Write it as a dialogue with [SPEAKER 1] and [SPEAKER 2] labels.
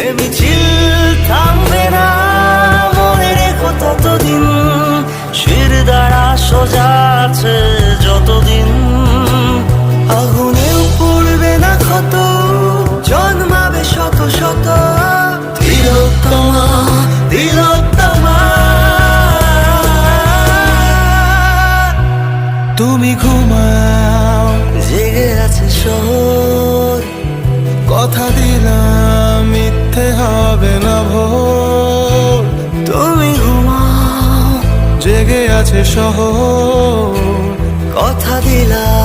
[SPEAKER 1] এ মিছিল থামবে না, মনে রেখো ততদিন। শির দ্বারা সোজা আছে যতদিন, আগুনেও পড়বে না ক্ষত, জন্মাবে শত শত তিলোত্তমা, তিলোত্তমা। তুমি ঘুমাও, জেগে আছে শহর, কথা দিলাম মিথ্যে হবে না ভোর। তুমি ঘুমাও, জেগে আছে শহর, কথা দিলাম